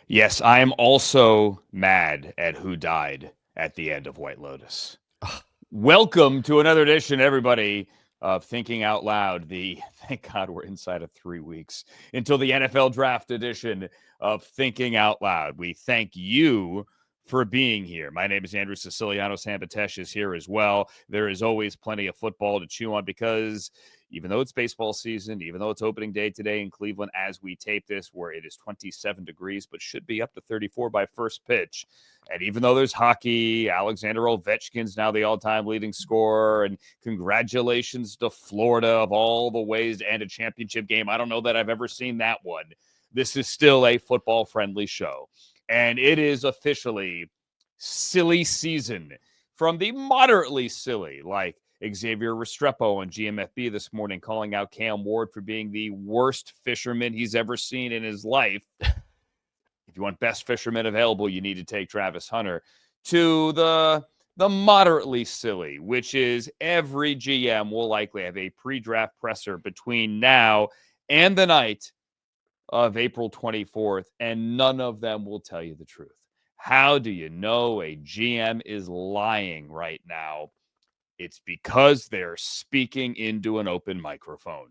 Yes, I am also mad at who died at the end of White Lotus. Welcome to another edition, everybody, of Thinking Out Loud. Thank God we're inside of 3 weeks until the NFL Draft edition of Thinking Out Loud. We thank you for being here. My name is Andrew Siciliano. Sam Batesh is here as well. There is always plenty of football to chew on because even though it's baseball season, even though it's opening day today in Cleveland as we tape this, where it is 27 degrees, but should be up to 34 by first pitch. And even though there's hockey, Alexander Ovechkin's now the all-time leading scorer, and congratulations to Florida of all the ways to end a championship game. I don't know that I've ever seen that one. This is still a football-friendly show. And it is officially silly season from the moderately silly, like Xavier Restrepo on GMFB this morning calling out Cam Ward for being the worst fisherman he's ever seen in his life. If you want best fisherman available, you need to take Travis Hunter. To the moderately silly, which is every GM will likely have a pre-draft presser between now and the night of April 24th, and none of them will tell you the truth. How do you know a GM is lying right now? It's because they're speaking into an open microphone.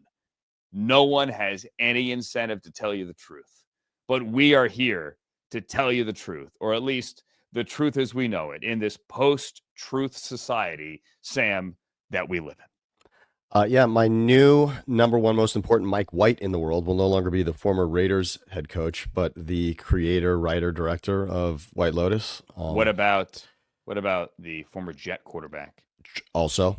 No one has any incentive to tell you the truth, but we are here to tell you the truth, or at least the truth as we know it in this post-truth society, Sam, that we live in. My new number one most important Mike White in the world will no longer be the former Raiders head coach, but the creator, writer, director of White Lotus. What about the former Jet quarterback? Also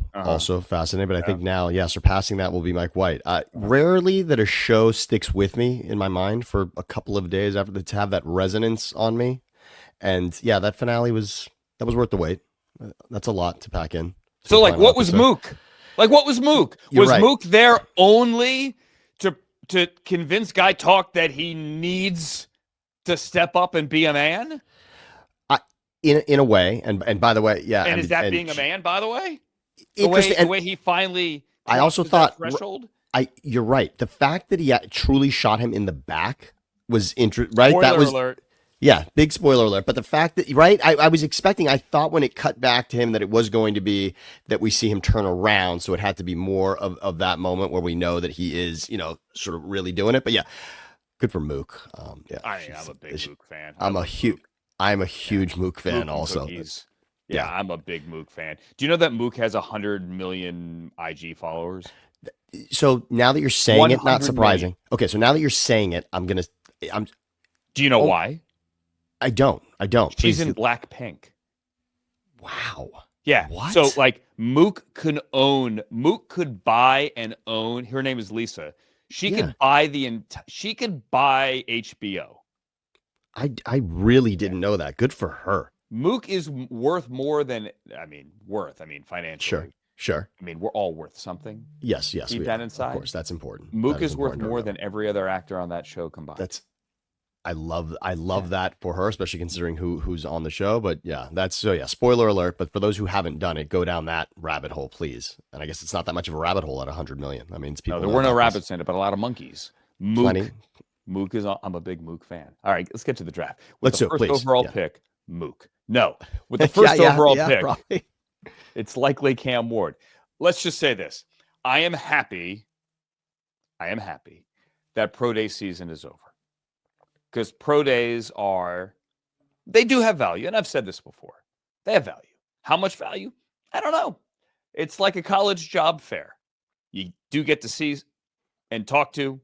fascinating. But I think now, surpassing that will be Mike White. Rarely that a show sticks with me in my mind for a couple of days after to have that resonance on me. And yeah, that finale was worth the wait. That's a lot to pack in. So, like, what was Mook? Like, what was Mook? Was right. Mook there only to convince Guy Talk that he needs to step up and be a man? In a way, and by the way, yeah. And is that being a man, by the way? The way he finally I also thought threshold? You're right. The fact that he truly shot him in the back was interesting, right? Spoiler alert. Yeah, big spoiler alert. But the fact that, right, I was expecting, I thought when it cut back to him that it was going to be that we see him turn around. So it had to be more of that moment where we know that he is, sort of really doing it. But yeah, good for Mook. I'm a big Mook fan. I'm a huge Mook fan also. Yeah, I'm a big Mook fan. Do you know that Mook has 100 million IG followers? So now that you're saying it, not surprising. Million. Okay, so now that you're saying it, Do you know why? I don't. She's in Blackpink. Wow. Yeah. What? So like Mook could buy and own. Her name is Lisa. She could buy she could buy HBO. I really didn't know that. Good for her. Mook is worth more than financially. Sure. I mean, we're all worth something. Yes. Keep that inside. Of course, that's important. Mook is worth more than every other actor on that show combined. I love that for her, especially considering who's on the show. But yeah, spoiler alert. But for those who haven't done it, go down that rabbit hole, please. And I guess it's not that much of a rabbit hole at 100 million. I mean, it's people. No, there were no rabbits in it, but a lot of monkeys. Mook is. I'm a big Mook fan. All right, let's get to the draft. With the first overall pick, Mook. No, with the first overall pick, probably. It's likely Cam Ward. Let's just say this: I am happy that pro day season is over. Because pro days they do have value. And I've said this before. They have value. How much value? I don't know. It's like a college job fair. You do get to see and talk to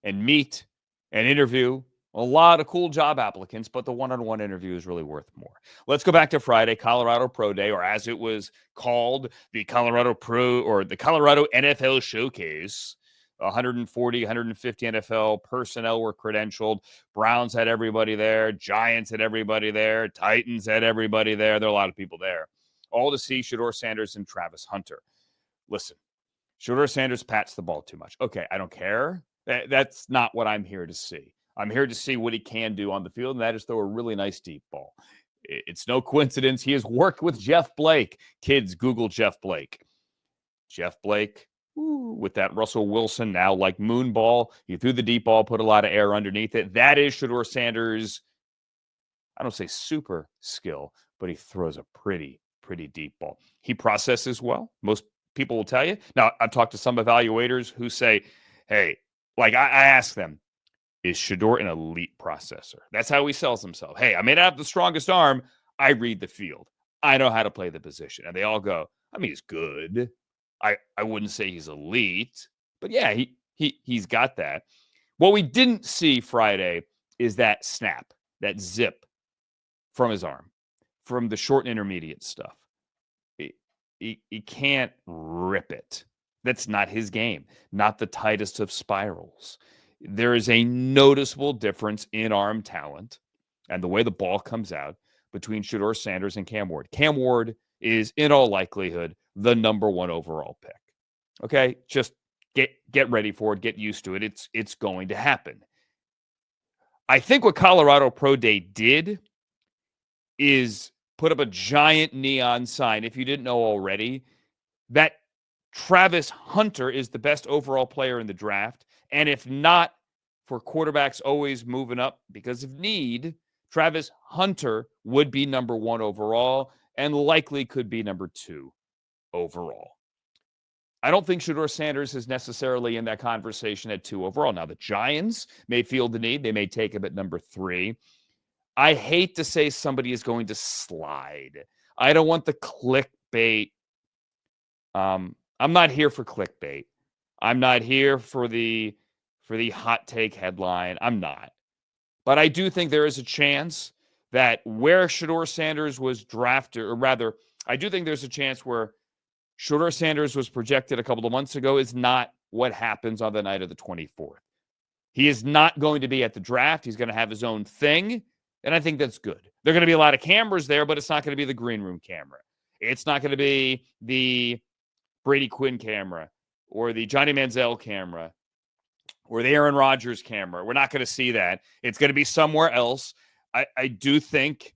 and meet and interview a lot of cool job applicants, but the one-on-one interview is really worth more. Let's go back to Friday, Colorado Pro Day, or as it was called, the Colorado NFL Showcase. 140, 150 NFL personnel were credentialed. Browns had everybody there. Giants had everybody there. Titans had everybody there. There are a lot of people there. All to see Shedeur Sanders and Travis Hunter. Listen, Shedeur Sanders pats the ball too much. Okay, I don't care. That's not what I'm here to see. I'm here to see what he can do on the field, and that is throw a really nice deep ball. It's no coincidence he has worked with Jeff Blake. Kids, Google Jeff Blake. Jeff Blake, with that Russell Wilson now like moon ball. He threw the deep ball, put a lot of air underneath it. That is Shedeur Sanders I don't say super skill, but he throws a pretty deep ball. He processes well. Most people will tell you. Now, I've talked to some evaluators who say, hey, like I ask them, is Shedeur an elite processor? That's how he sells himself. Hey, I may not have the strongest arm. I read the field. I know how to play the position. And they all go, I mean, he's good. I wouldn't say he's elite, but yeah, he's got that. What we didn't see Friday is that snap, that zip from his arm, from the short and intermediate stuff. He can't rip it. That's not his game, not the tightest of spirals. There is a noticeable difference in arm talent and the way the ball comes out between Shedeur Sanders and Cam Ward. Cam Ward is, in all likelihood, the number 1 overall pick. Okay? Just get ready for it. Get used to it. It's going to happen. I think what Colorado Pro Day did is put up a giant neon sign, if you didn't know already, that Travis Hunter is the best overall player in the draft. And if not for quarterbacks always moving up because of need, Travis Hunter would be number 1 overall and likely could be number 2 overall. I don't think Shedeur Sanders is necessarily in that conversation at 2 overall. Now, the Giants may feel the need. They may take him at number 3. I hate to say somebody is going to slide. I don't want the clickbait. I'm not here for clickbait. I'm not here for the hot take headline. I'm not. But I do think there is a chance that where Shedeur Sanders was drafted, or rather, I do think there's a chance where Shedeur Sanders was projected a couple of months ago is not what happens on the night of the 24th. He is not going to be at the draft. He's going to have his own thing, and I think that's good. There are going to be a lot of cameras there, but it's not going to be the green room camera. It's not going to be the Brady Quinn camera or the Johnny Manziel camera or the Aaron Rodgers camera. We're not going to see that. It's going to be somewhere else. I do think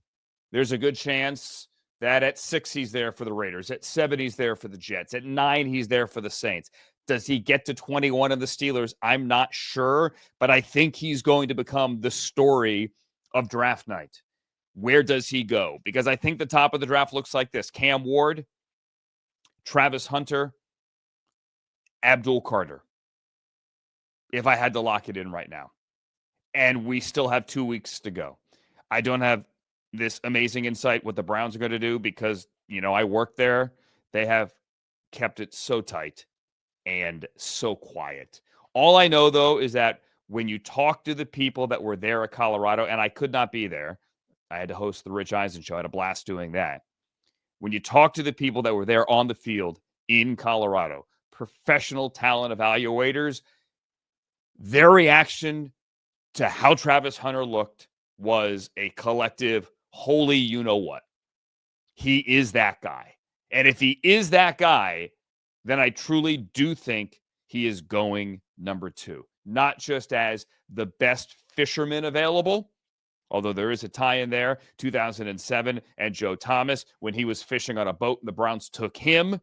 there's a good chance that at 6 he's there for the Raiders. At 7 he's there for the Jets. At 9 he's there for the Saints. Does he get to 21 of the Steelers? I'm not sure, but I think he's going to become the story of draft night. Where does he go? Because I think the top of the draft looks like this. Cam Ward, Travis Hunter, Abdul Carter. If I had to lock it in right now. And we still have 2 weeks to go. I don't have this amazing insight what the Browns are going to do because, I work there. They have kept it so tight and so quiet. All I know, though, is that when you talk to the people that were there at Colorado, and I could not be there. I had to host the Rich Eisen show. I had a blast doing that. When you talk to the people that were there on the field in Colorado, professional talent evaluators, their reaction to how Travis Hunter looked was a collective, holy you-know-what. He is that guy. And if he is that guy, then I truly do think he is going number 2. Not just as the best fisherman available, although there is a tie in there, 2007, and Joe Thomas, when he was fishing on a boat and the Browns took him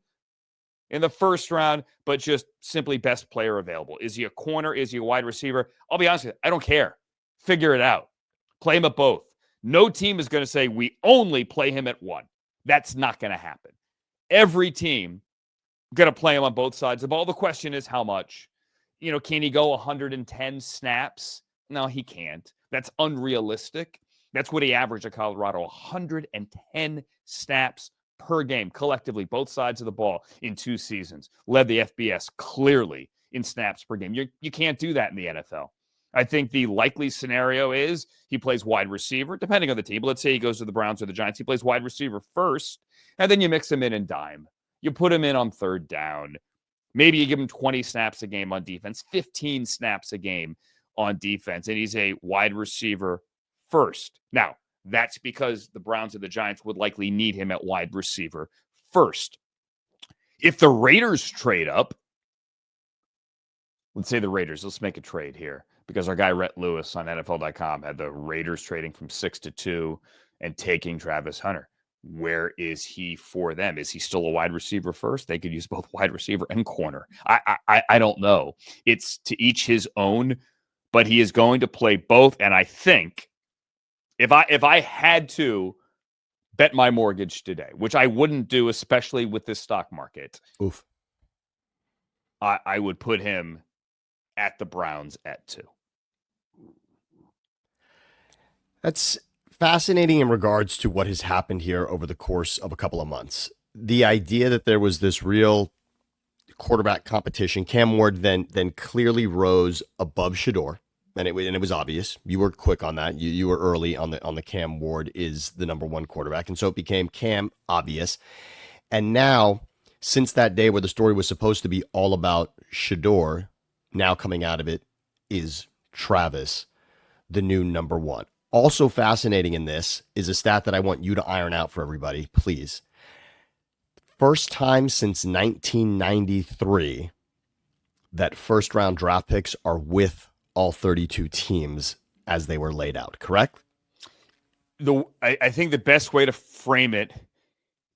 in the first round, but just simply best player available. Is he a corner? Is he a wide receiver? I'll be honest with you, I don't care. Figure it out. Play him at both. No team is going to say we only play him at 1. That's not going to happen. Every team going to play him on both sides of the ball. The question is how much. Can he go 110 snaps? No, he can't. That's unrealistic. That's what he averaged at Colorado, 110 snaps per game, collectively, both sides of the ball in 2 seasons. Led the FBS clearly in snaps per game. You can't do that in the NFL. I think the likely scenario is he plays wide receiver, depending on the team. But let's say he goes to the Browns or the Giants. He plays wide receiver first, and then you mix him in dime. You put him in on third down. Maybe you give him 20 snaps a game on defense, 15 snaps a game on defense, and he's a wide receiver first. Now, that's because the Browns or the Giants would likely need him at wide receiver first. If the Raiders trade up, let's say the Raiders, let's make a trade here because our guy Rhett Lewis on NFL.com had the Raiders trading from 6 to 2 and taking Travis Hunter. Where is he for them? Is he still a wide receiver first? They could use both wide receiver and corner. I don't know. It's to each his own, but he is going to play both. And I think If I had to bet my mortgage today, which I wouldn't do, especially with this stock market, Oof. I would put him at the Browns at 2. That's fascinating in regards to what has happened here over the course of a couple of months. The idea that there was this real quarterback competition. Cam Ward then clearly rose above Shedeur, and it was obvious. You were quick on that. You were early on the Cam Ward is the number one quarterback, and so it became Cam obvious. And now, since that day where the story was supposed to be all about Shedeur, now coming out of it is Travis, the new number one. Also fascinating in this is a stat that I want you to iron out for everybody, please. First time since 1993 that first round draft picks are with all 32 teams as they were laid out, correct? I think the best way to frame it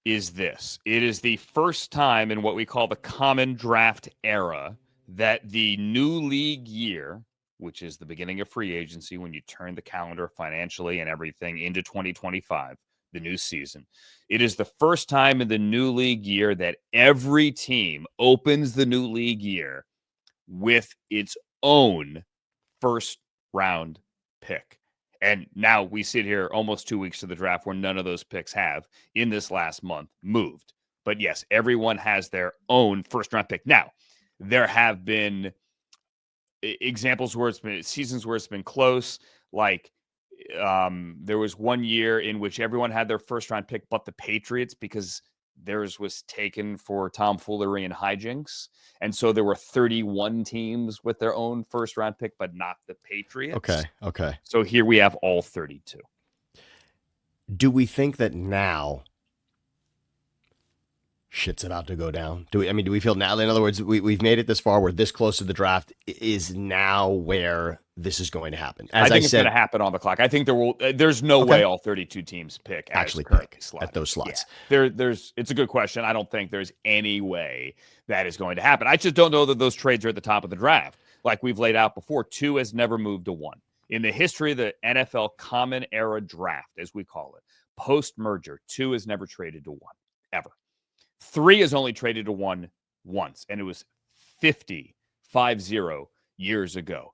is this. It is the first time in what we call the common draft era that the new league year, which is the beginning of free agency when you turn the calendar financially and everything into 2025, the new season. It is the first time in the new league year that every team opens the new league year with its own first round pick. And now we sit here almost 2 weeks to the draft where none of those picks have in this last month moved. But yes, everyone has their own first round pick. Now, there have been examples where it's been seasons where it's been close. Like there was one year in which everyone had their first round pick, but the Patriots, because theirs was taken for tomfoolery and hijinks. And so there were 31 teams with their own first round pick, but not the Patriots. Okay. So here we have all 32. Do we think that now shit's about to go down? Do we feel now, in other words, we've made it this far, we're this close to the draft, is now where this is going to happen? As I think it's going to happen on the clock. I think there's no way all 32 teams actually pick at those slots. Yeah. It's a good question. I don't think there's any way that is going to happen. I just don't know that those trades are at the top of the draft. Like we've laid out before, 2 has never moved to 1. In the history of the NFL common era draft, as we call it, post-merger, 2 has never traded to 1, ever. 3 has only traded to 1 once, and it was 50 years ago.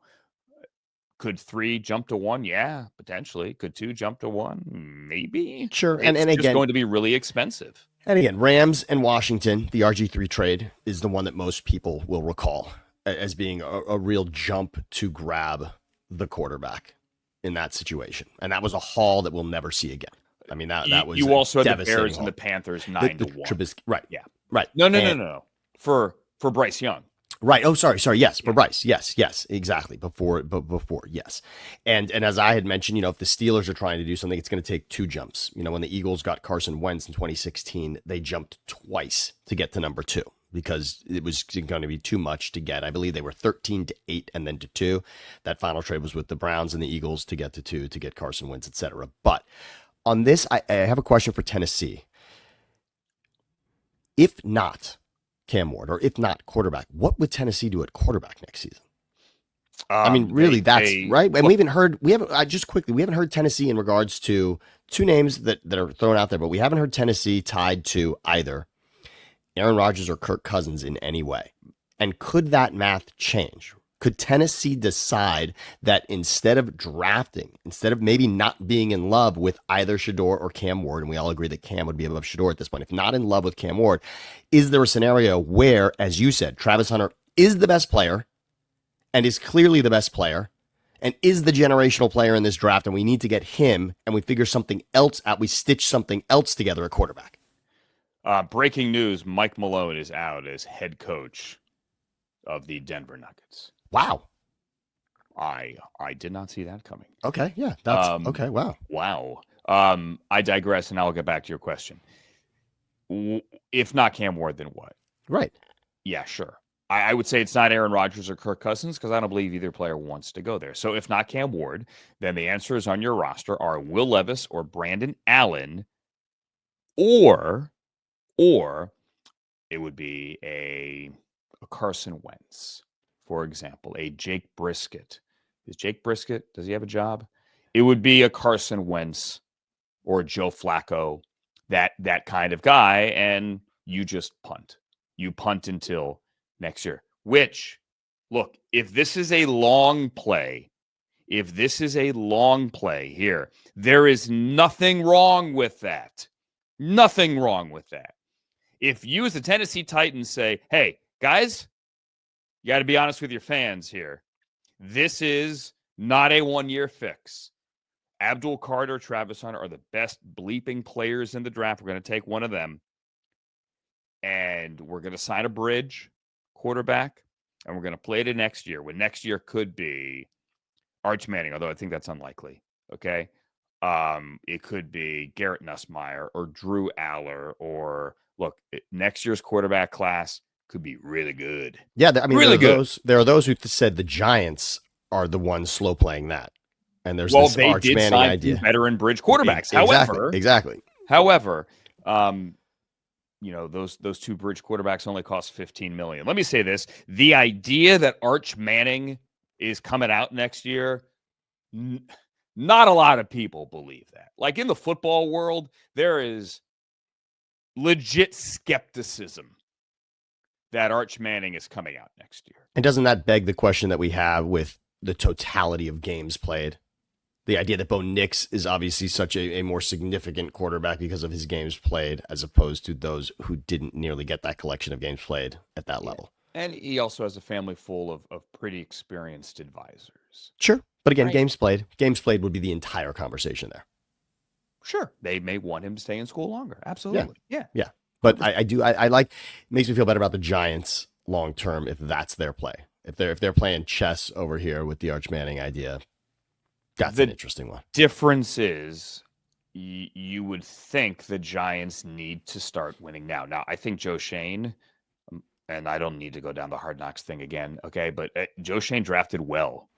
Could 3 jump to 1? Yeah, potentially. Could 2 jump to 1? Maybe. Sure. And again, it's going to be really expensive. And again, Rams and Washington, the RG3 trade is the one that most people will recall as being a real jump to grab the quarterback in that situation. And that was a haul that we'll never see again. I mean, that was you also had the Bears haul. and the Panthers 9-1. Trubisky, right. Yeah. Right. No. For Bryce Young. Right. Oh, sorry. Yes, for Bryce. Yes, exactly. Before, yes. And as I had mentioned, if the Steelers are trying to do something, it's going to take 2 jumps. When the Eagles got Carson Wentz in 2016, they jumped twice to get to number 2 because it was going to be too much to get. I believe they were 13-8 and then to 2. That final trade was with the Browns and the Eagles to get to 2 to get Carson Wentz, etc. But on this, I have a question for Tennessee. If not Cam Ward, or if not quarterback, what would Tennessee do at quarterback next season? I mean, really, that's right. And we haven't heard Tennessee in regards to 2 names that are thrown out there, but we haven't heard Tennessee tied to either Aaron Rodgers or Kirk Cousins in any way. And could that math change? Could Tennessee decide that instead of maybe not being in love with either Shedeur or Cam Ward, and we all agree that Cam would be above Shedeur at this point, if not in love with Cam Ward, is there a scenario where, as you said, Travis Hunter is the best player and is clearly the best player and is the generational player in this draft, and we need to get him and we figure something else out, we stitch something else together at quarterback? Breaking news, Mike Malone is out as head coach of the Denver Nuggets. Wow. I did not see that coming. Okay, yeah. That's okay. Wow. I digress, and I'll get back to your question. If not Cam Ward, then what? Right. Yeah, sure. I would say it's not Aaron Rodgers or Kirk Cousins because I don't believe either player wants to go there. So if not Cam Ward, then the answers on your roster are Will Levis or Brandon Allen, or it would be a Carson Wentz. For example, a Jake Brisket. Does he have a job? it would be a Carson Wentz or a Joe Flacco, that kind of guy, and you just punt. You punt until next year, which, look, if this is a long play here, there is nothing wrong with that. Nothing wrong with that. If you as the Tennessee Titans say, hey, guys, you got to be honest with your fans here. This is not a one-year fix. Abdul Carter, Travis Hunter are the best bleeping players in the draft. We're going to take one of them, and we're going to sign a bridge quarterback, and we're going to play it next year, when next year could be Arch Manning, although I think that's unlikely, okay? It could be Garrett Nussmeier or Drew Aller, or, look, next year's quarterback class could be really good. Yeah, I mean, really good. There are those who said the Giants are the ones slow playing that. And there's well, this they Arch did Manning sign idea. Veteran bridge quarterbacks. Exactly. However, those two bridge quarterbacks only cost $15 million. Let me say this: the idea that Arch Manning is coming out next year, not a lot of people believe that. Like, in the football world, there is legit skepticism that Arch Manning is coming out next year. And doesn't that beg the question that we have with the totality of games played? The idea that Bo Nix is obviously such a more significant quarterback because of his games played, as opposed to those who didn't nearly get that collection of games played at that level. And he also has a family full of pretty experienced advisors. Sure. But again, games played would be the entire conversation there. Sure. They may want him to stay in school longer. Absolutely. Yeah. But I like, it makes me feel better about the Giants long term if that's their play. If they're playing chess over here with the Arch Manning idea, that's an interesting one. Difference is, you would think the Giants need to start winning now. Now, I think Joe Schoen, and I don't need to go down the Hard Knocks thing again, okay, but Joe Schoen drafted well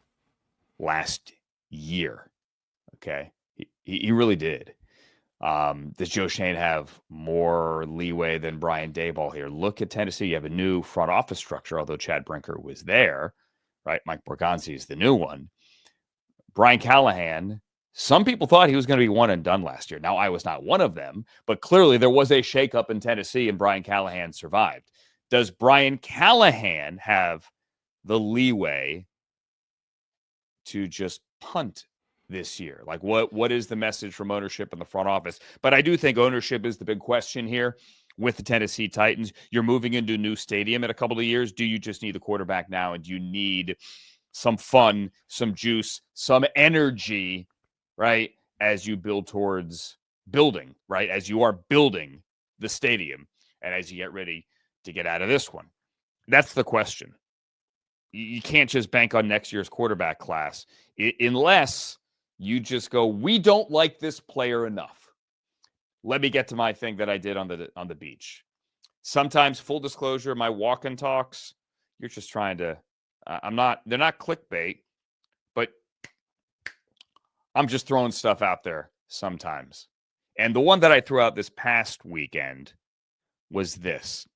last year, okay? He really did. Does Joe Schoen have more leeway than Brian Daboll here? Look at Tennessee. You have a new front office structure, although Chad Brinker was there, right? Mike Borgonzi is the new one. Brian Callahan, some people thought he was going to be one and done last year. Now, I was not one of them, but clearly there was a shakeup in Tennessee, and Brian Callahan survived. Does Brian Callahan have the leeway to just punt this year? Like, what is the message from ownership in the front office? But I do think ownership is the big question here with the Tennessee Titans. You're moving into a new stadium in a couple of years. Do you just need the quarterback now, and do you need some fun, some juice, some energy, right, as you build towards building, right, as you are building the stadium and as you get ready to get out of this one? That's the question. You can't just bank on next year's quarterback class unless you just go, we don't like this player enough. Let me get to my thing that I did on the beach. Sometimes, full disclosure, my walk-in talks, you're just trying to, they're not clickbait, but I'm just throwing stuff out there sometimes. And the one that I threw out this past weekend was this,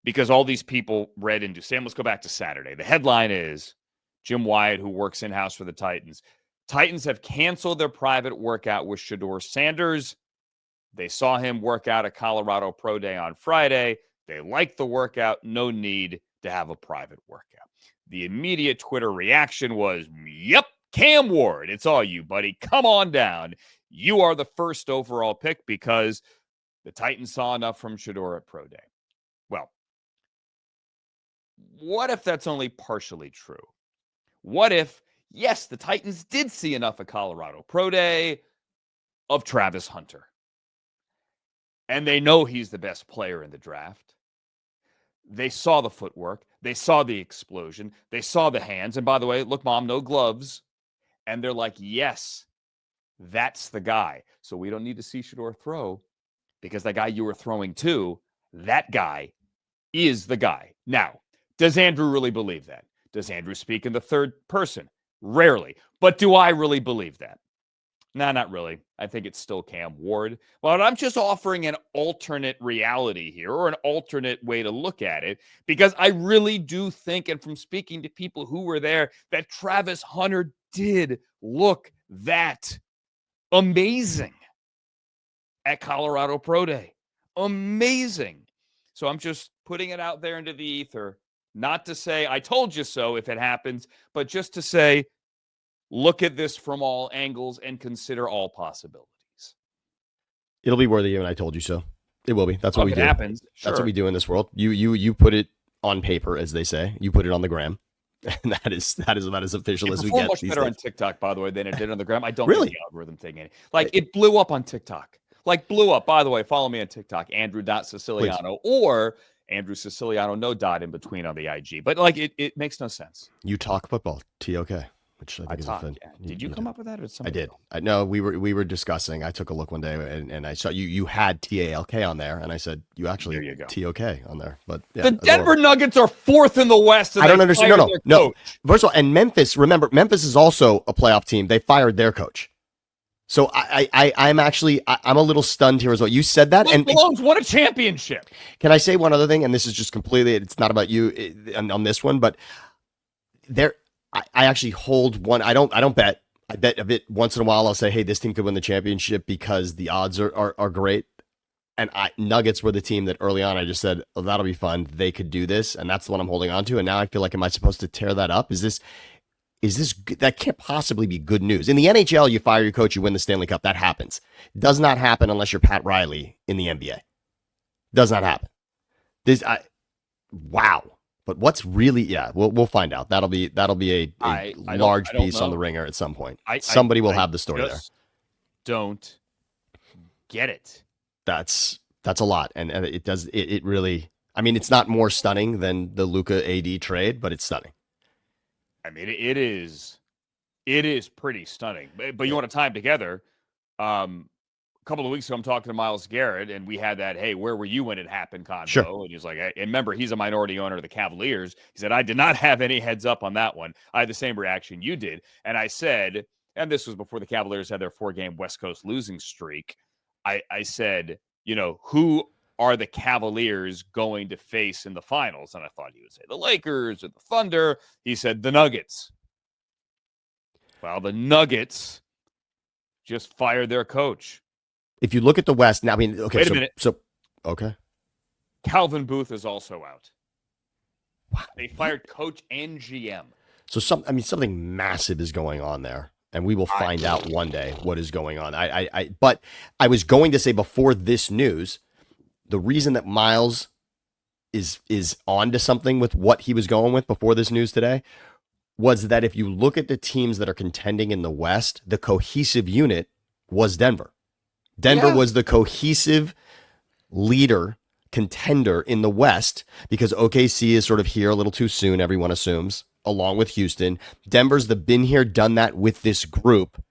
because all these people read into, Sam, let's go back to Saturday. The headline is, Jim Wyatt, who works in-house for the Titans have canceled their private workout with Shedeur Sanders. They saw him work out at Colorado Pro Day on Friday. They liked the workout. No need to have a private workout. The immediate Twitter reaction was, yep, Cam Ward, it's all you, buddy. Come on down. You are the first overall pick because the Titans saw enough from Shedeur at Pro Day. Well, what if that's only partially true? What if, yes, the Titans did see enough at Colorado Pro Day of Travis Hunter, and they know he's the best player in the draft? They saw the footwork. They saw the explosion. They saw the hands. And by the way, look, Mom, no gloves. And they're like, yes, that's the guy. So we don't need to see Shedeur throw, because that guy you were throwing to, that guy is the guy. Now, does Andrew really believe that? Does Andrew speak in the third person? Rarely. But do I really believe that? Nah, not really. I think it's still Cam Ward. But I'm just offering an alternate reality here, or an alternate way to look at it, because I really do think, and from speaking to people who were there, that Travis Hunter did look that amazing at Colorado Pro Day. Amazing. So I'm just putting it out there into the ether, not to say I told you so if it happens, but just to say, look at this from all angles and consider all possibilities. It'll be worthy of an I told you so. It will be. That's what we do. Happens, sure. That's what we do in this world. You put it on paper, as they say. You put it on the gram. And that is about as official as we get. Much better on TikTok, by the way, than it did on the gram. I don't really think the algorithm thing any. Like, it blew up on TikTok. Like, blew up. By the way, follow me on TikTok, Andrew.Siciliano, or Andrew Siciliano, no dot in between on the IG. But like, it makes no sense. You talk football, TOK, which I think is a fun. Yeah. Did you come up with that, or I did. No, we were discussing. I took a look one day and I saw you had TALK on there, and I said you actually TOK on there. But yeah, the Denver Nuggets are 4th in the West. And I don't understand. No. First of all, and Memphis. Remember, Memphis is also a playoff team. They fired their coach. So I'm a little stunned here as well. You said that, and Malone's won a championship. Can I say one other thing? And this is just completely, it's not about you on this one, but there, I actually hold one. I don't bet. I bet a bit once in a while. I'll say, hey, this team could win the championship because the odds are great. And Nuggets were the team that early on I just said, oh, that'll be fun. They could do this, and that's the one I'm holding on to. And now I feel like, am I supposed to tear that up? Is this that can't possibly be good news? In the NHL, you fire your coach, you win the Stanley Cup. That happens. Does not happen unless you're Pat Riley in the NBA. Does not happen. Wow. But what's really, we'll find out. That'll be a large piece on the Ringer at some point. Somebody will have the story there. Don't get it. That's a lot, and it really. I mean, it's not more stunning than the Luka AD trade, but it's stunning. I mean, it is pretty stunning. But you want to tie them together. A couple of weeks ago, I'm talking to Myles Garrett, and we had that, hey, where were you when it happened convo? Sure. And he's like, and remember, he's a minority owner of the Cavaliers. He said, I did not have any heads up on that one. I had the same reaction you did. And I said, and this was before the Cavaliers had their 4-game West Coast losing streak, I said, who are the Cavaliers going to face in the finals? And I thought he would say the Lakers or the Thunder. He said the Nuggets. Well, the Nuggets just fired their coach. If you look at the West, now, I mean, okay. Wait a minute. Okay. Calvin Booth is also out. Wow. They fired coach and GM. So something massive is going on there. And we will find out one day what is going on. But I was going to say before this news, the reason that Myles is on to something with what he was going with before this news today was that if you look at the teams that are contending in the West, the cohesive unit was Denver. Denver was the cohesive leader contender in the West because OKC is sort of here a little too soon, everyone assumes, along with Houston. Denver's the been here, done that with this group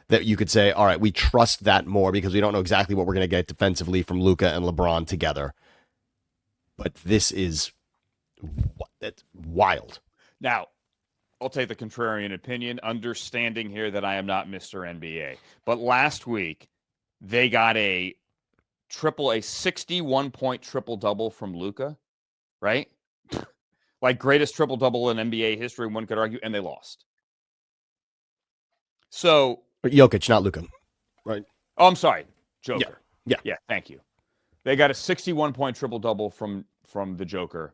that you could say, all right, we trust that more because we don't know exactly what we're going to get defensively from Luka and LeBron together. But this is wild. Now, I'll take the contrarian opinion, understanding here that I am not Mr. NBA. But last week, they got a 61-point triple-double from Luka, right? Like greatest triple-double in NBA history, one could argue, and they lost. So, Jokic, not Luka, right? Oh, I'm sorry, Joker. Yeah. Thank you. They got a 61-point triple-double from the Joker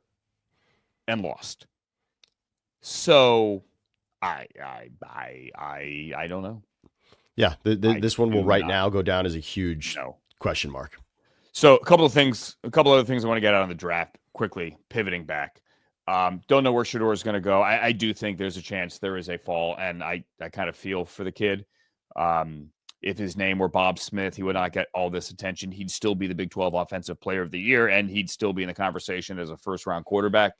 and lost. So, I don't know. Yeah, this one will now go down as a huge question mark. So, a couple other things I want to get out on the draft quickly, pivoting back. Don't know where Shedeur is going to go. I do think there's a chance there is a fall, and I kind of feel for the kid. If his name were Bob Smith, he would not get all this attention. He'd still be the Big 12 Offensive Player of the Year, and he'd still be in the conversation as a first-round quarterback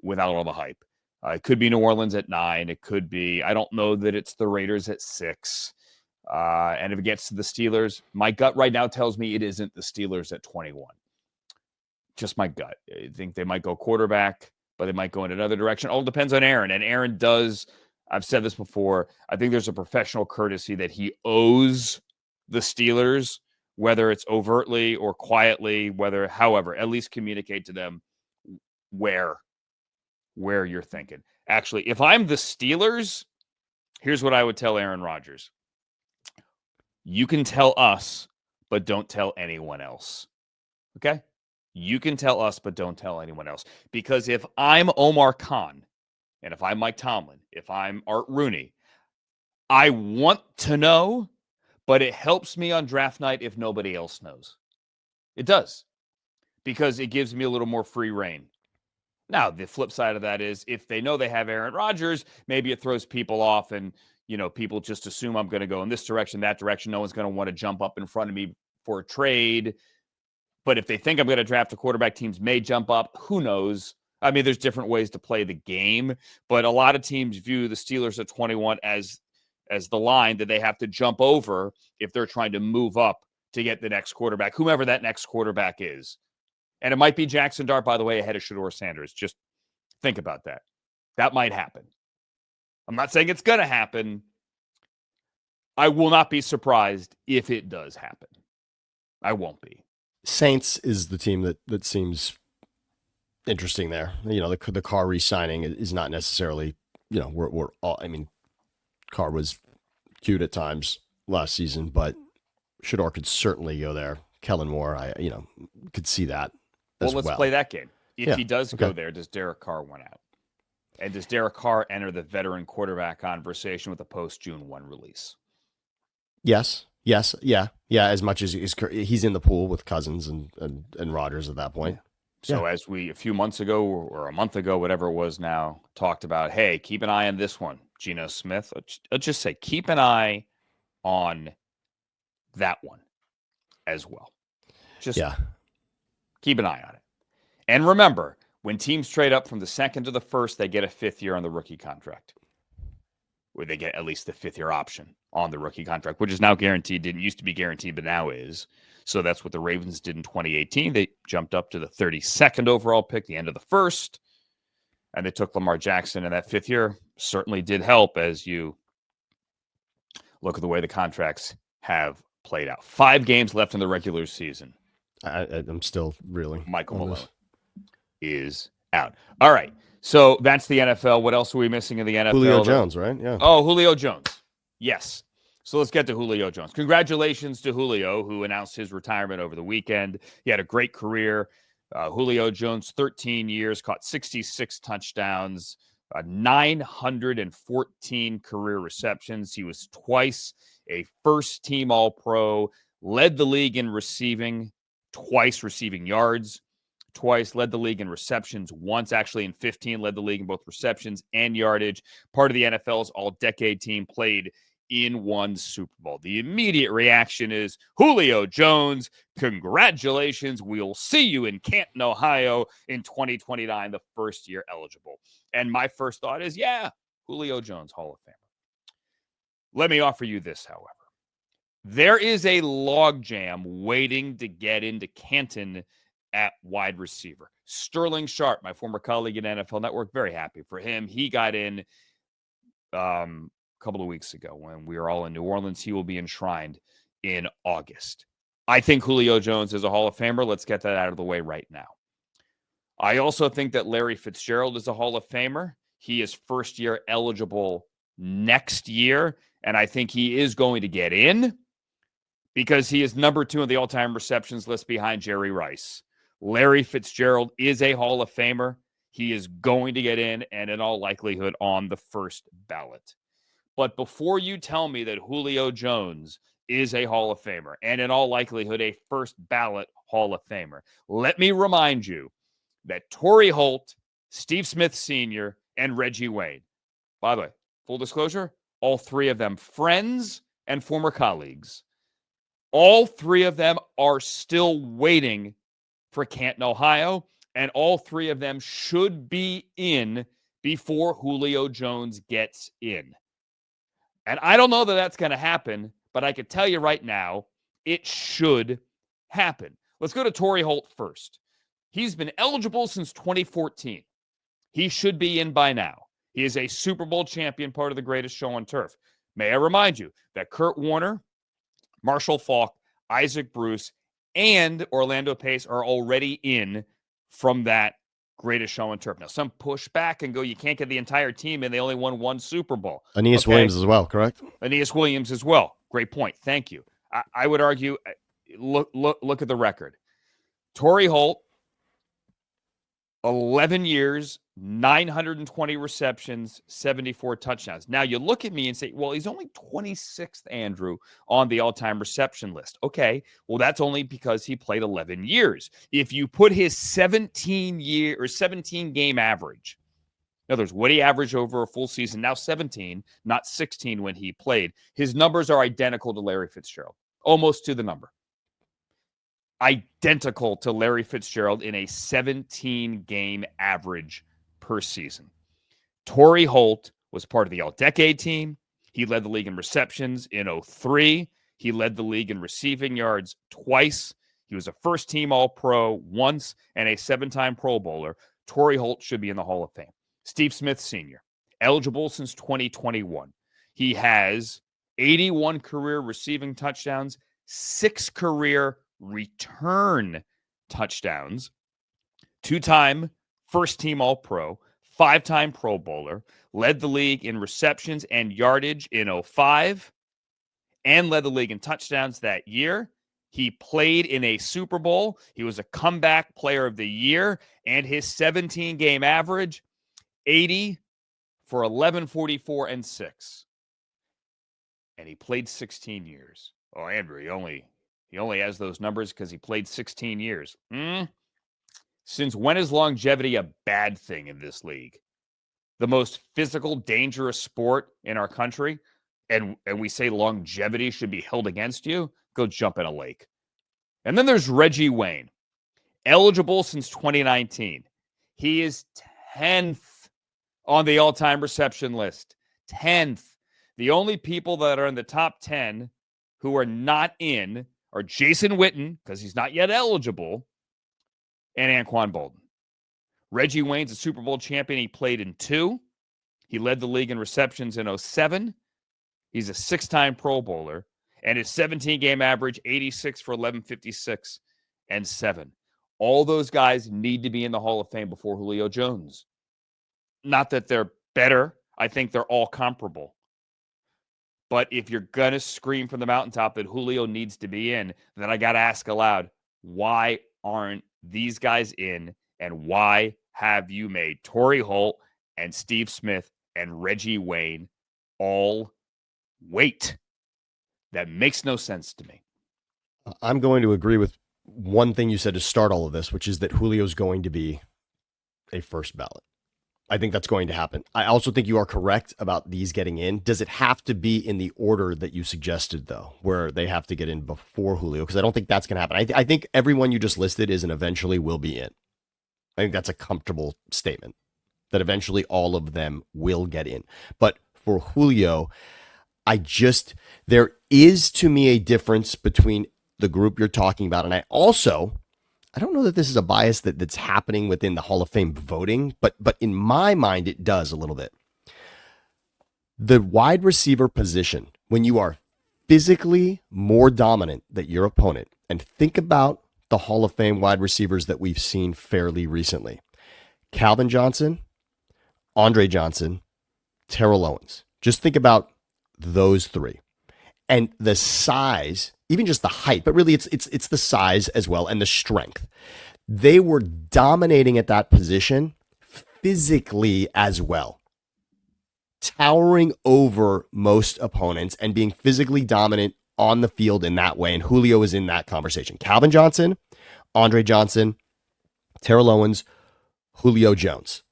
without all the hype. It could be New Orleans at 9. It could be, I don't know that it's the Raiders at 6. And if it gets to the Steelers, my gut right now tells me it isn't the Steelers at 21. Just my gut. I think they might go quarterback, but they might go in another direction. All depends on Aaron. And Aaron does, I've said this before. I think there's a professional courtesy that he owes the Steelers, whether it's overtly or quietly, however, at least communicate to them where you're thinking. Actually, if I'm the Steelers, here's what I would tell Aaron Rodgers. You can tell us, but don't tell anyone else. Okay? You can tell us, but don't tell anyone else. Because if I'm Omar Khan, and if I'm Mike Tomlin, if I'm Art Rooney, I want to know, but it helps me on draft night if nobody else knows. It does. Because it gives me a little more free reign. Now, the flip side of that is if they know they have Aaron Rodgers, maybe it throws people off and, people just assume I'm going to go in this direction, that direction. No one's going to want to jump up in front of me for a trade. But if they think I'm going to draft a quarterback, teams may jump up. Who knows? I mean, there's different ways to play the game, but a lot of teams view the Steelers at 21 as the line that they have to jump over if they're trying to move up to get the next quarterback, whomever that next quarterback is. And it might be Jackson Dart, by the way, ahead of Shedeur Sanders. Just think about that. That might happen. I'm not saying it's going to happen. I will not be surprised if it does happen. I won't be. Saints is the team that seems interesting there. The Carr re-signing is not necessarily, we're all, I mean, Carr was cute at times last season, but Shedeur could certainly go there. Kellen Moore, I could see that. Well, let's play that game. If he does go there, does Derek Carr win out? And does Derek Carr enter the veteran quarterback conversation with a post-June 1 release? Yes. Yeah. As much as he's in the pool with Cousins and Rodgers at that point. So as we a few months ago or a month ago, whatever it was now, talked about, hey, keep an eye on this one, Geno Smith. Let's just say keep an eye on that one as well. Just keep an eye on it. And remember, when teams trade up from the second to the first, they get a fifth year on the rookie contract. Where they get at least the fifth-year option on the rookie contract, which is now guaranteed. Didn't used to be guaranteed, but now is. So that's what the Ravens did in 2018. They jumped up to the 32nd overall pick, the end of the first, and they took Lamar Jackson, and that fifth year certainly did help as you look at the way the contracts have played out. 5 games left in the regular season. I'm still reeling. Michael Malone is out. All right. So that's the NFL. What else are we missing in the NFL? Julio Jones, right? Yeah. Oh, Julio Jones. Yes. So let's get to Julio Jones. Congratulations to Julio, who announced his retirement over the weekend. He had a great career. Julio Jones, 13 years, caught 66 touchdowns, 914 career receptions. He was twice a first-team All-Pro, led the league in receiving, twice receiving yards, twice, led the league in receptions once, actually in 15, led the league in both receptions and yardage. Part of the NFL's all-decade team, played in one Super Bowl. The immediate reaction is, Julio Jones, congratulations. We'll see you in Canton, Ohio in 2029, the first year eligible. And my first thought is, Julio Jones, Hall of Famer. Let me offer you this, however. There is a logjam waiting to get into Canton at wide receiver. Sterling Sharp, my former colleague at NFL Network, very happy for him. He got in a couple of weeks ago when we were all in New Orleans. He will be enshrined in August. I think Julio Jones is a Hall of Famer. Let's get that out of the way right now. I also think that Larry Fitzgerald is a Hall of Famer. He is first year eligible next year, and I think he is going to get in because he is number 2 on the all-time receptions list behind Jerry Rice. Larry Fitzgerald is a Hall of Famer. He is going to get in and in all likelihood on the first ballot. But before you tell me that Julio Jones is a Hall of Famer and in all likelihood a first ballot Hall of Famer, let me remind you that Torrey Holt, Steve Smith Sr., and Reggie Wayne, by the way, full disclosure, all 3 of them friends and former colleagues, all 3 of them are still waiting for Canton, Ohio, and all 3 of them should be in before Julio Jones gets in. And I don't know that that's going to happen, but I could tell you right now, it should happen. Let's go to Torrey Holt first. He's been eligible since 2014. He should be in by now. He is a Super Bowl champion, part of the greatest show on turf. May I remind you that Kurt Warner, Marshall Faulk, Isaac Bruce, and Orlando Pace are already in from that greatest show on turf. Now, some push back and go, you can't get the entire team, and they only won one Super Bowl. Aeneas Williams as well, correct? Aeneas Williams as well. Great point. Thank you. I would argue, look at the record. Torrey Holt, 11 years, 920 receptions, 74 touchdowns. Now, you look at me and say, well, he's only 26th, Andrew, on the all-time reception list. Okay, well, that's only because he played 11 years. If you put his 17-game average, in other words, what he averaged over a full season, now 17, not 16 when he played, his numbers are identical to Larry Fitzgerald, almost to the number. Identical to Larry Fitzgerald in a 17-game average per season. Torrey Holt was part of the All-Decade team. He led the league in receptions in 2003. He led the league in receiving yards twice. He was a first-team All-Pro once and a 7-time Pro Bowler. Torrey Holt should be in the Hall of Fame. Steve Smith Sr., eligible since 2021. He has 81 career receiving touchdowns, 6 career return touchdowns, 2-time first-team All-Pro, 5-time Pro Bowler, led the league in receptions and yardage in 2005, and led the league in touchdowns that year. He played in a Super Bowl. He was a comeback player of the year, and his 17-game average, 80 for 1144 and 6. And he played 16 years. Oh, Andrew, he only has those numbers because he played 16 years. Since when is longevity a bad thing in this league? The most physical, dangerous sport in our country, and we say longevity should be held against you? Go jump in a lake. And then there's Reggie Wayne, eligible since 2019. He is 10th on the all-time reception list. 10th. The only people that are in the top 10 who are not in are Jason Witten, because he's not yet eligible, and Anquan Bolden. Reggie Wayne's a Super Bowl champion. He played in 2. He led the league in receptions in 2007. He's a 6-time Pro Bowler, and his 17-game average, 86 for 1156 and 7. All those guys need to be in the Hall of Fame before Julio Jones. Not that they're better. I think they're all comparable. But if you're going to scream from the mountaintop that Julio needs to be in, then I got to ask aloud, why aren't these guys in, and why have you made Torrey Holt and Steve Smith and Reggie Wayne all wait? That makes no sense to me. I'm going to agree with one thing you said to start all of this, which is that Julio's going to be a first ballot. I think that's going to happen. I also think you are correct about these getting in. Does it have to be in the order that you suggested, though, where they have to get in before Julio? Because I don't think that's going to happen. I think everyone you just listed is and eventually will be in. I think that's a comfortable statement, that eventually all of them will get in. But for Julio, there is to me a difference between the group you're talking about. And I don't know that this is a bias that's happening within the Hall of Fame voting, but in my mind, it does a little bit. The wide receiver position, when you are physically more dominant than your opponent, and think about the Hall of Fame wide receivers that we've seen fairly recently. Calvin Johnson, Andre Johnson, Terrell Owens. Just think about those 3. And the size, even just the height, but really it's the size as well and the strength. They were dominating at that position physically as well, towering over most opponents and being physically dominant on the field in that way. And Julio is in that conversation. Calvin Johnson, Andre Johnson, Terrell Owens, Julio Jones.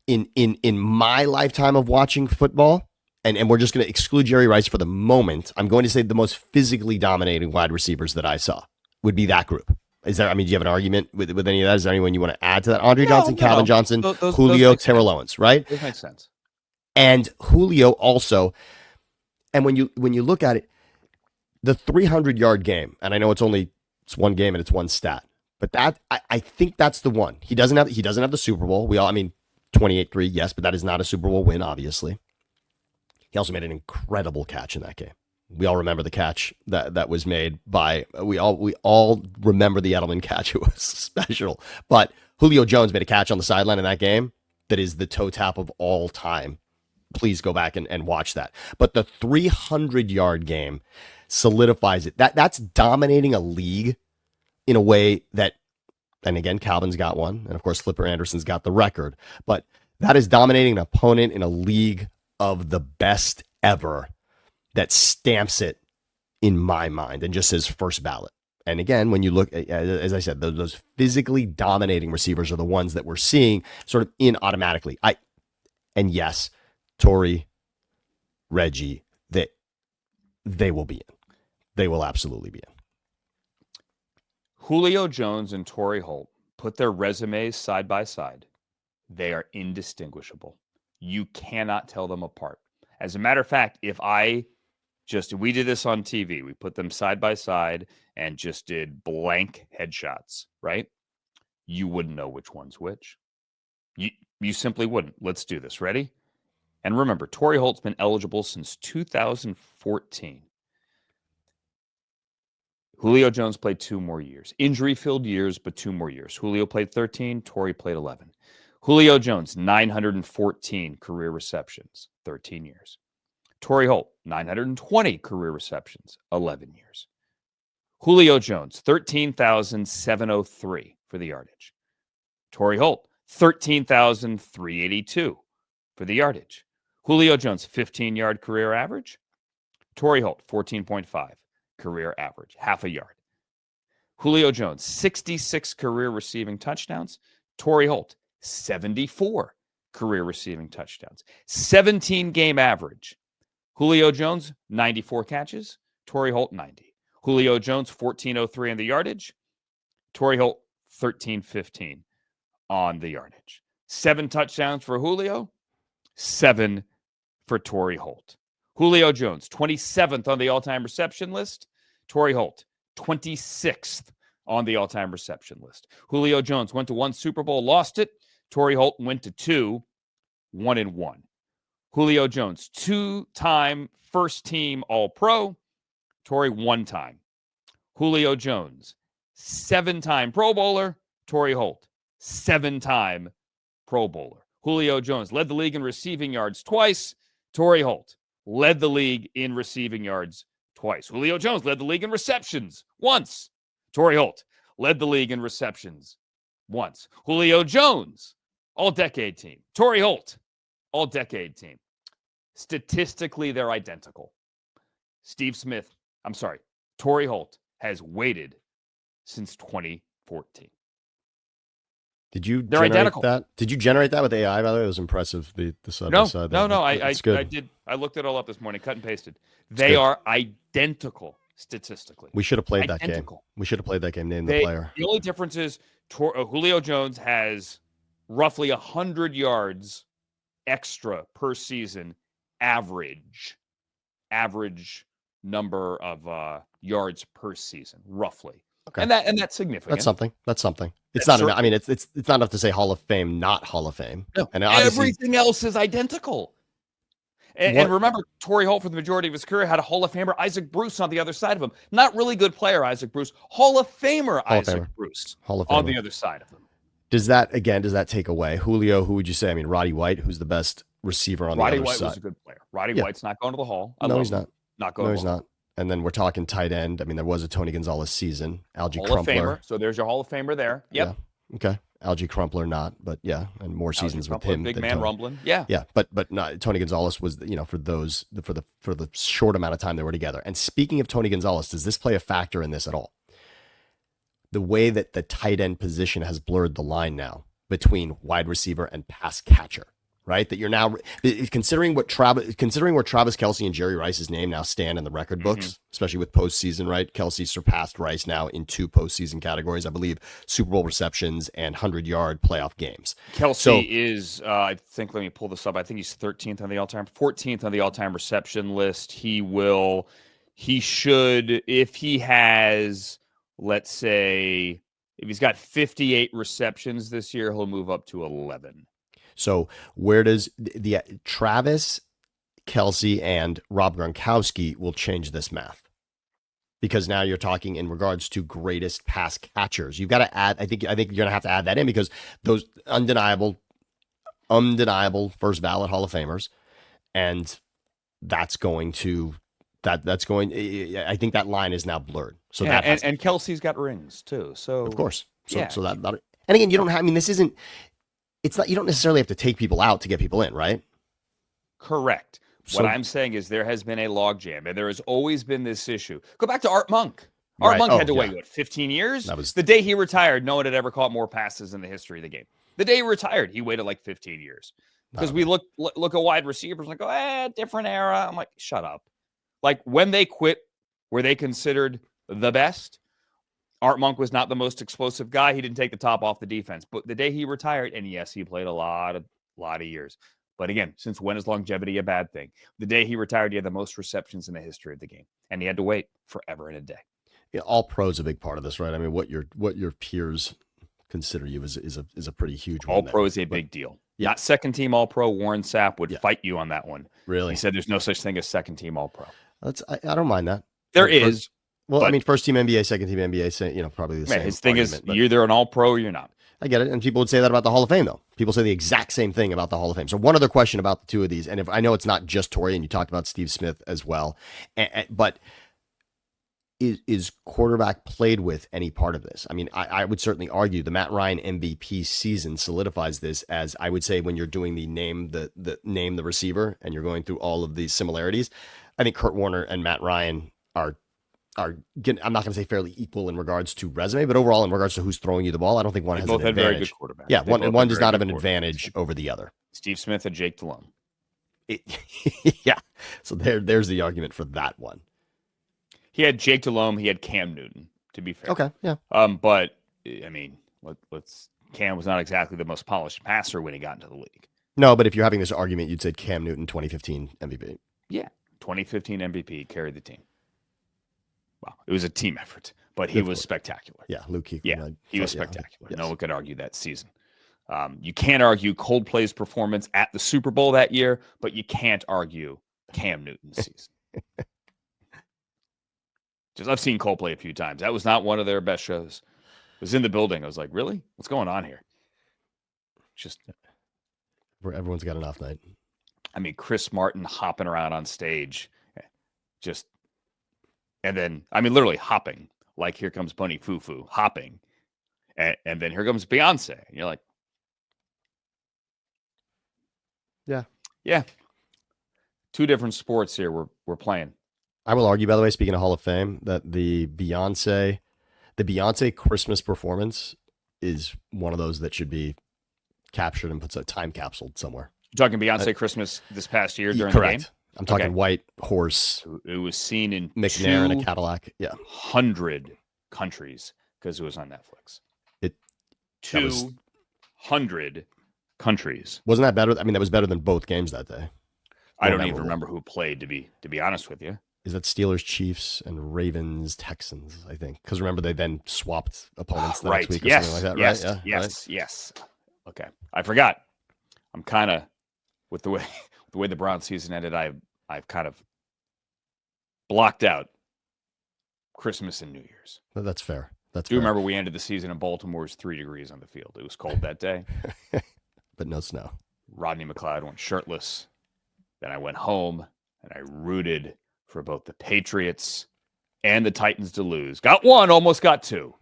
In my lifetime of watching football, and we're just going to exclude Jerry Rice for the moment, I'm going to say the most physically dominating wide receivers that I saw would be that group. Do you have an argument with any of that? Is there anyone you want to add to that? Andre Johnson, Calvin Johnson, Julio, Terrell Owens, right? This makes sense. And Julio also, and when you look at it, the 300-yard game, and I know it's one game and it's one stat, but that I think that's the one. He doesn't have the Super Bowl. 28-3, yes, but that is not a Super Bowl win, obviously. He also made an incredible catch in that game. We all remember the catch that was made by we all remember the Edelman catch. It was special. But Julio Jones made a catch on the sideline in that game that is the toe tap of all time. Please go back and watch that. But the 300-yard game solidifies it. That's dominating a league in a way that, and again, Calvin's got one, and of course Flipper Anderson's got the record. But that is dominating an opponent in a league of the best ever. That stamps it in my mind and just says first ballot. And again, when you look, as I said, those physically dominating receivers are the ones that we're seeing sort of in automatically. And yes, Torrey, Reggie, they will be in. They will absolutely be in. Julio Jones and Torrey Holt, put their resumes side by side. They are indistinguishable. You cannot tell them apart. As a matter of fact, if we did this on TV. We put them side by side and just did blank headshots, right? You wouldn't know which one's which. You simply wouldn't. Let's do this. Ready? And remember, Torrey Holt's been eligible since 2014. Julio Jones played 2 more years. Injury-filled years, but 2 more years. Julio played 13. Torrey played 11. Julio Jones, 914 career receptions, 13 years. Torrey Holt, 920 career receptions, 11 years. Julio Jones, 13,703 for the yardage. Torrey Holt, 13,382 for the yardage. Julio Jones, 15-yard career average. Torrey Holt, 14.5 career average, half a yard. Julio Jones, 66 career receiving touchdowns. Torrey Holt, 74 career receiving touchdowns. 17-game average. Julio Jones, 94 catches. Torrey Holt, 90. Julio Jones, 1403 on the yardage. Torrey Holt, 1315 on the yardage. 7 touchdowns for Julio, 7 for Torrey Holt. Julio Jones, 27th on the all-time reception list. Torrey Holt, 26th on the all-time reception list. Julio Jones went to 1 Super Bowl, lost it. Torrey Holt went to 2, 1-1. Julio Jones, 2-time first-team All-Pro. Torrey, 1-time. Julio Jones, 7-time Pro Bowler. Torrey Holt, 7-time Pro Bowler. Julio Jones led the league in receiving yards twice. Torrey Holt led the league in receiving yards twice. Julio Jones led the league in receptions once. Torrey Holt led the league in receptions once. Julio Jones, all-decade team. Torrey Holt, all-decade team. Statistically, they're identical. Torrey Holt has waited since 2014. Did you They're identical. That? Did you generate that with AI, by the way? It was impressive, the side by side. No, I did. I looked it all up this morning, cut and pasted. They are identical statistically. We should have played that game. We should have played that game, named the player. The only difference is Julio Jones has roughly 100 yards extra per season average number of yards per season, roughly. Okay. And that's significant. That's something. It's not it's not enough to say Hall of Fame, not Hall of Fame. No, and everything else is identical. And remember, Torrey Holt, for the majority of his career, had a Hall of Famer, Isaac Bruce, on the other side of him. Not really good player, Isaac Bruce. Hall of Famer, Isaac Bruce, on the other side of him. Does that take away? Julio, who would you say? I mean, Roddy White, who's the best receiver on the other side. Roddy White was a good player. Roddy White's not going to the Hall. No, he's not. Not going to the Hall. Not. And then we're talking tight end. I mean, there was a Tony Gonzalez season. Algie Hall Crumpler. Of Famer. So there's your Hall of Famer there. Yep. Yeah. Okay. Algie Crumpler, not, but yeah, and more seasons with him. Big man rumbling. Yeah. Yeah, but not, Tony Gonzalez was, for the short amount of time they were together. And speaking of Tony Gonzalez, does this play a factor in this at all? The way that the tight end position has blurred the line now between wide receiver and pass catcher, right? That you're now considering where Travis Kelce and Jerry Rice's name now stand in the record books, especially with postseason, right? Kelce surpassed Rice now in 2 postseason categories, I believe, Super Bowl receptions and 100-yard playoff games. Kelce is, I think, let me pull this up. I think he's 14th on the all-time reception list. He should, if he has, let's say, if he's got 58 receptions this year, he'll move up to 11. So where does the Travis Kelce and Rob Gronkowski will change this math? Because now you're talking in regards to greatest pass catchers. You've got to add. I think you're gonna have to add that in because those undeniable first ballot Hall of Famers, and that's going to that's going. I think that line is now blurred. So yeah, that and Kelsey's got rings too. So of course. So yeah. so that and again, you don't have. I mean, this isn't. It's not. You don't necessarily have to take people out to get people in, right? Correct. So, what I'm saying is there has been a logjam, and there has always been this issue. Go back to Art Monk. Art Monk had to wait, 15 years? That was the day he retired. No one had ever caught more passes in the history of the game. The day he retired, he waited like 15 years. Because we look at wide receivers like, different era. I'm like, shut up. Like when they quit, were they considered the best? Art Monk was not the most explosive guy. He didn't take the top off the defense. But the day he retired, and yes, he played a lot of years. But again, since when is longevity a bad thing? The day he retired, he had the most receptions in the history of the game, and he had to wait forever and a day. Yeah, all pro is a big part of this, right? I mean, what your peers consider you is a pretty huge one. All pro is a big deal. Yeah. Not second team all pro. Warren Sapp would fight you on that one. Really? He said there's no such thing as second team all pro. I don't mind that. There is. Well, I mean, first team NBA, second team NBA, probably the same. His thing is you're either an all pro or you're not. I get it. And people would say that about the Hall of Fame, though. People say the exact same thing about the Hall of Fame. So one other question about the two of these, and if I know it's not just Torrey, and you talked about Steve Smith as well, but is quarterback played with any part of this? I mean, I would certainly argue the Matt Ryan MVP season solidifies this as, I would say, when you're doing the name the receiver and you're going through all of these similarities, I think Kurt Warner and Matt Ryan are I'm not going to say fairly equal in regards to resume, but overall in regards to who's throwing you the ball, I don't think one has an advantage. Very good quarterbacks. Yeah, one does not have an advantage over the other. Steve Smith and Jake Delhomme. Yeah, so there's the argument for that one. He had Jake Delhomme. He had Cam Newton. To be fair, okay, yeah. But I mean, Cam was not exactly the most polished passer when he got into the league. No, but if you're having this argument, you'd say Cam Newton, 2015 MVP. Yeah, 2015 MVP carried the team. Well, it was a team effort, but he was spectacular. Yeah, Luke Kuechly. Yeah, he was spectacular. Yes. No one could argue that season. You can't argue Coldplay's performance at the Super Bowl that year, but you can't argue Cam Newton's season. I've seen Coldplay a few times. That was not one of their best shows. I was in the building. I was like, really? What's going on here? Just where everyone's got an off night. I mean, Chris Martin hopping around on stage, and then, I mean, literally hopping, like here comes Bunny Foo-Foo, hopping. And then here comes Beyonce. And you're like, yeah. Yeah. Two different sports here we're playing. I will argue, by the way, speaking of Hall of Fame, that the Beyonce Christmas performance is one of those that should be captured and put time capsuled somewhere. You're talking Beyonce Christmas this past year during correct. The game? I'm talking White Horse. It was seen in McNair in a Cadillac. Yeah. 100 countries because it was on Netflix. 200 countries. Wasn't that better? I mean, that was better than both games that day. I don't even remember who played, to be honest with you. Is that Steelers, Chiefs, and Ravens, Texans, I think. Because remember, they then swapped opponents the next week or something like that, yes, right? Yeah, yes. Okay. I forgot. I'm kind of, with the way the Browns season ended, I've kind of blocked out Christmas and New Year's. That's fair. Do you remember we ended the season in Baltimore? It was 3 degrees on the field. It was cold that day. But no snow. Rodney McLeod went shirtless. Then I went home and I rooted for both the Patriots and the Titans to lose. Got one, almost got two.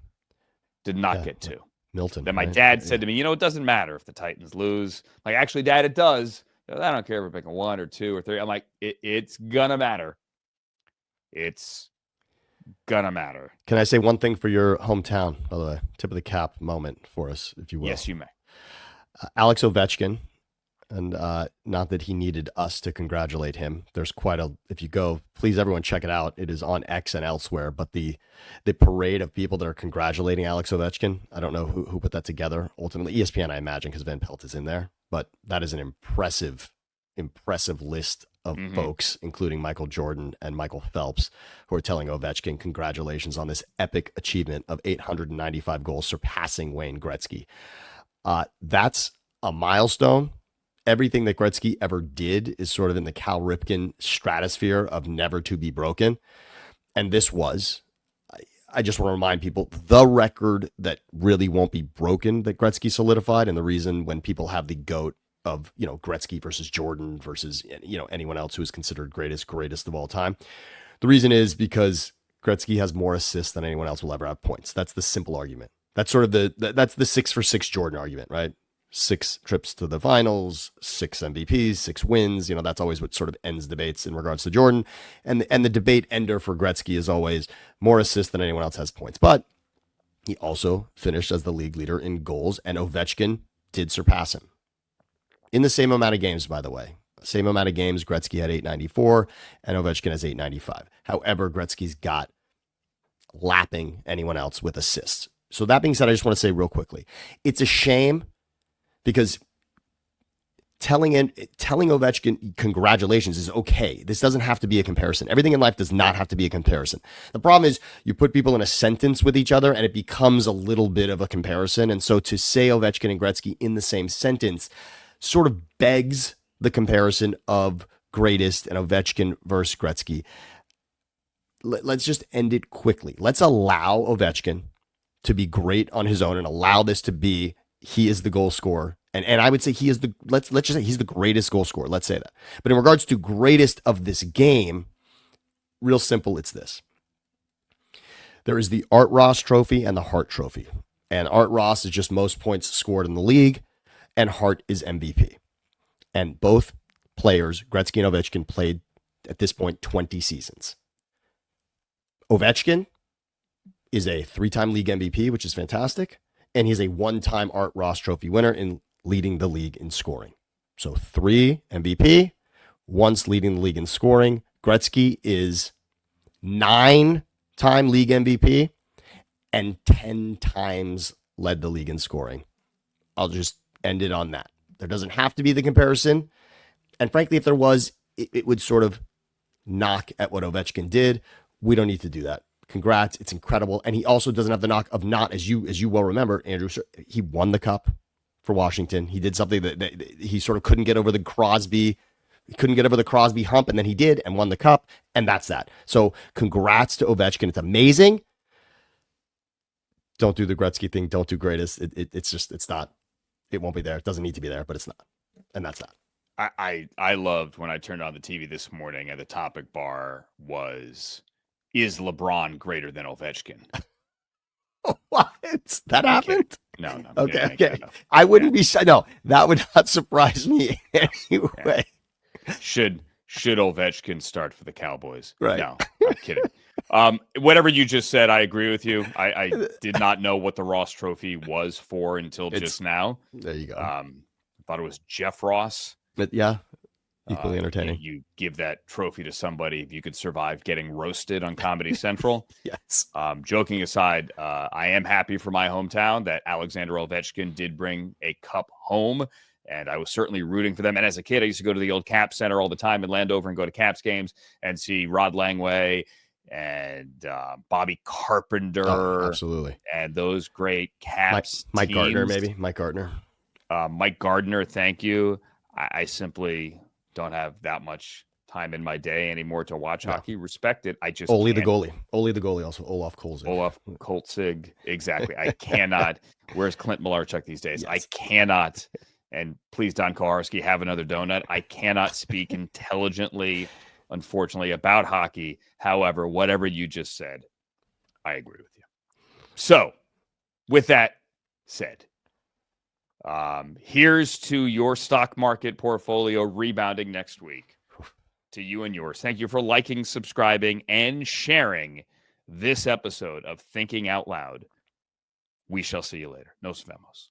Did not get two. Milton. Then my dad said to me, it doesn't matter if the Titans lose. Like, actually, Dad, it does. I don't care if we're picking 1 or 2 or 3. I'm like, it's going to matter. It's going to matter. Can I say one thing for your hometown, by the way? Tip of the cap moment for us, if you will. Yes, you may. Alex Ovechkin. And not that he needed us to congratulate him. There's if you go, please everyone check it out. It is on X and elsewhere. But the parade of people that are congratulating Alex Ovechkin, I don't know who put that together. Ultimately, ESPN, I imagine, because Van Pelt is in there. But that is an impressive list of folks, including Michael Jordan and Michael Phelps, who are telling Ovechkin congratulations on this epic achievement of 895 goals, surpassing Wayne Gretzky. That's a milestone. everything that Gretzky ever did is sort of in the Cal Ripken stratosphere of never to be broken. And this was, I just want to remind people, the record that really won't be broken that Gretzky solidified. And the reason when people have the GOAT of, Gretzky versus Jordan versus, anyone else who is considered greatest of all time. The reason is because Gretzky has more assists than anyone else will ever have points. That's the simple argument. That's sort of that's the 6-for-6 Jordan argument, right? 6 trips to the finals, 6 MVPs, 6 wins. That's always what sort of ends debates in regards to Jordan. And the debate ender for Gretzky is always more assists than anyone else has points. But he also finished as the league leader in goals, and Ovechkin did surpass him. In the same amount of games, by the way. Same amount of games, Gretzky had 894, and Ovechkin has 895. However, Gretzky's got lapping anyone else with assists. So that being said, I just want to say real quickly, it's a shame because telling Ovechkin congratulations is okay. This doesn't have to be a comparison. Everything in life does not have to be a comparison. The problem is you put people in a sentence with each other and it becomes a little bit of a comparison. And so to say Ovechkin and Gretzky in the same sentence sort of begs the comparison of greatest and Ovechkin versus Gretzky. Let's just end it quickly. Let's allow Ovechkin to be great on his own and allow this to be he is the goal scorer. And I would say he is let's just say he's the greatest goal scorer. Let's say that. But in regards to greatest of this game, real simple, it's this. There is the Art Ross Trophy and the Hart Trophy. And Art Ross is just most points scored in the league, and Hart is MVP. And both players, Gretzky and Ovechkin, played at this point 20 seasons. Ovechkin is a 3-time league MVP, which is fantastic. And he's a 1-time Art Ross Trophy winner in leading the league in scoring. So 3 MVP, once leading the league in scoring. Gretzky is 9-time league MVP and 10 times led the league in scoring. I'll just end it on that. There doesn't have to be the comparison. And frankly, if there was, it would sort of knock at what Ovechkin did. We don't need to do that. Congrats. It's incredible. And he also doesn't have the knock of not, as you well remember, Andrew, he won the cup for Washington. He did something that he sort of couldn't get over the Crosby. He couldn't get over the Crosby hump, and then he did and won the cup. And that's that. So congrats to Ovechkin. It's amazing. Don't do the Gretzky thing. Don't do greatest. It's not. It won't be there. It doesn't need to be there, but it's not. And that's that. I loved when I turned on the TV this morning and the topic bar was, is LeBron greater than Ovechkin? What? That happened? No. Okay. I wouldn't be shy. No, that would not surprise me anyway. Should Ovechkin start for the Cowboys? Right. No, I'm kidding. Whatever you just said, I agree with you. I did not know what the Ross Trophy was for until just now. There you go. I thought it was Jeff Ross. But yeah, equally entertaining. You give that trophy to somebody if you could survive getting roasted on Comedy Central. Yes. Joking aside, I am happy for my hometown that Alexander Ovechkin did bring a cup home, and I was certainly rooting for them. And as a kid, I used to go to the old Caps Center all the time in Landover and go to Caps games and see Rod Langway and Bobby Carpenter. Absolutely. And those great Caps Mike teams. Gardner, maybe. Mike Gardner. Mike Gardner, thank you. I simply don't have that much time in my day anymore to watch hockey. Respect it. I just Ole the goalie. Ole the goalie also. Olaf Kolzig. Olaf Kolzig. Exactly. I cannot. Where's Clint Malarchuk these days? Yes. I cannot. And please, Don Kowarski, have another donut. I cannot speak intelligently, unfortunately, about hockey. However, whatever you just said, I agree with you. So, with that said, here's to your stock market portfolio rebounding next week. To you and yours. Thank you for liking, subscribing, and sharing this episode of Thinking Out Loud. We shall see you later. Nos vemos.